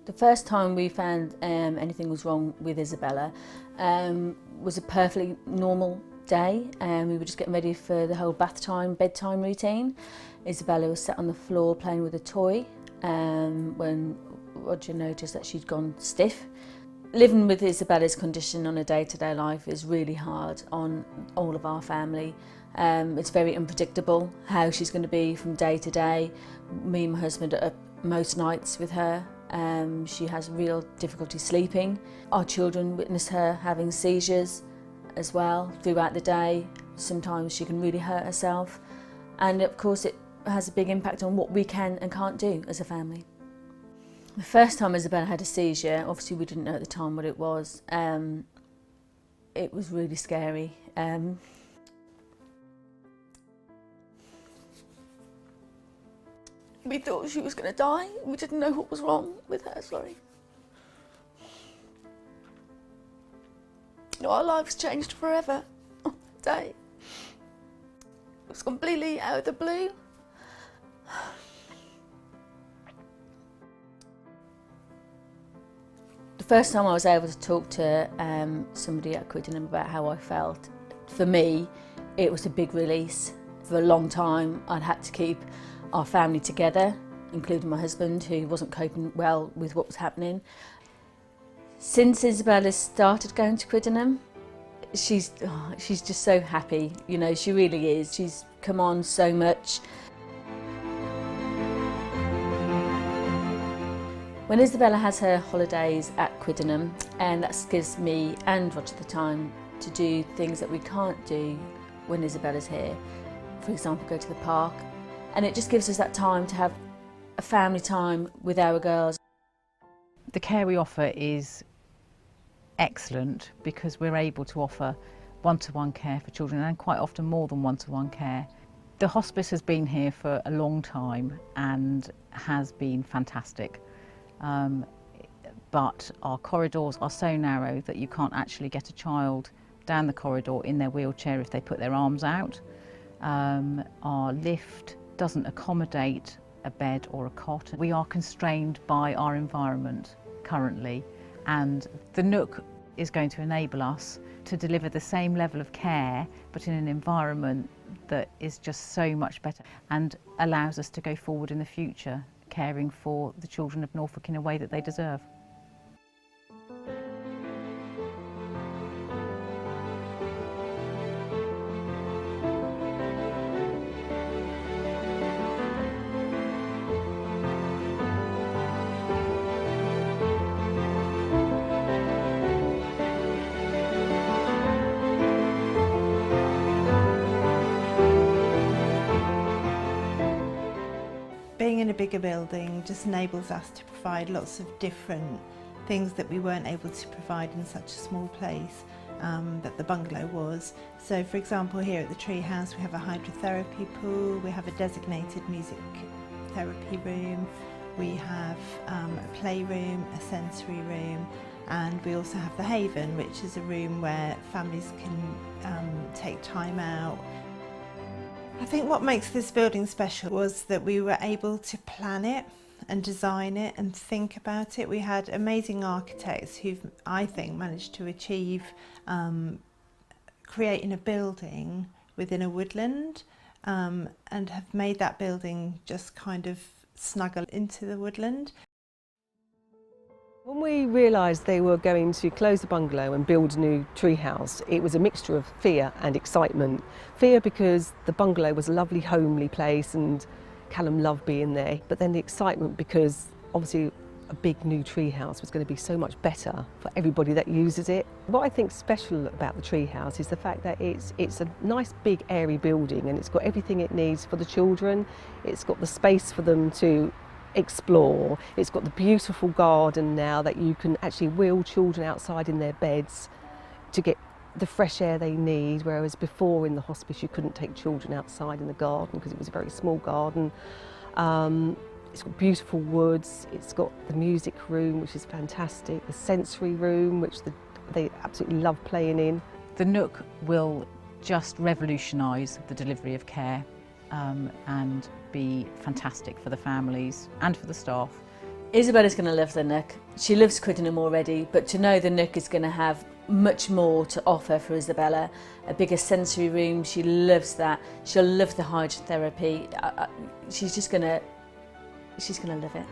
The first time we found anything was wrong with Isabella was a perfectly normal day. We were just getting ready for the whole bedtime routine. Isabella was sat on the floor playing with a toy when Roger noticed that she'd gone stiff. Living with Isabella's condition on a day-to-day life is really hard on all of our family. It's very unpredictable how she's going to be from day to day. Me and my husband are up most nights with her. She has real difficulty sleeping. Our children witness her having seizures as well throughout the day. Sometimes she can really hurt herself. And of course it has a big impact on what we can and can't do as a family. The first time Isabella had a seizure, obviously we didn't know at the time what it was. It was really scary. We thought she was going to die. We didn't know what was wrong with her, sorry. You know, our lives changed forever on that day. It was completely out of the blue. The first time I was able to talk to somebody at Quiddenham about how I felt, for me, it was a big release. For a long time, I'd had to keep our family together, including my husband, who wasn't coping well with what was happening. Since Isabella started going to Quiddenham, she's just so happy. You know, she really is. She's come on so much. When Isabella has her holidays at Quiddenham, and that gives me and Roger the time to do things that we can't do when Isabella's here. For example, go to the park. And it just gives us that time to have a family time with our girls. The care we offer is excellent because we're able to offer one-to-one care for children and quite often more than one-to-one care. The hospice has been here for a long time and has been fantastic. But our corridors are so narrow that you can't actually get a child down the corridor in their wheelchair if they put their arms out. Our lift doesn't accommodate a bed or a cot. We are constrained by our environment currently, and the Nook is going to enable us to deliver the same level of care but in an environment that is just so much better and allows us to go forward in the future caring for the children of Norfolk in a way that they deserve. Being in a bigger building just enables us to provide lots of different things that we weren't able to provide in such a small place that the bungalow was. So for example, here at the tree house we have a hydrotherapy pool, we have a designated music therapy room, we have a playroom, a sensory room, and we also have the Haven, which is a room where families can take time out. I think what makes this building special was that we were able to plan it and design it and think about it. We had amazing architects who've, I think, managed to achieve creating a building within a woodland and have made that building just kind of snuggle into the woodland. When we realised they were going to close the bungalow and build a new tree house, it was a mixture of fear and excitement. Fear because the bungalow was a lovely homely place and Callum loved being there, but then the excitement because obviously a big new tree house was going to be so much better for everybody that uses it. What I think special about the tree house is the fact that it's a nice big airy building and it's got everything it needs for the children. It's got the space for them to explore. It's got the beautiful garden now that you can actually wheel children outside in their beds to get the fresh air they need, whereas before in the hospice you couldn't take children outside in the garden because it was a very small garden. It's got beautiful woods, it's got the music room which is fantastic, the sensory room which they absolutely love playing in. The Nook will just revolutionise the delivery of care and be fantastic for the families and for the staff. Isabella's going to love the Nook. She loves Crickenham already, but to know the Nook is going to have much more to offer for Isabella. A bigger sensory room, she loves that. She'll love the hydrotherapy. She's going to love it.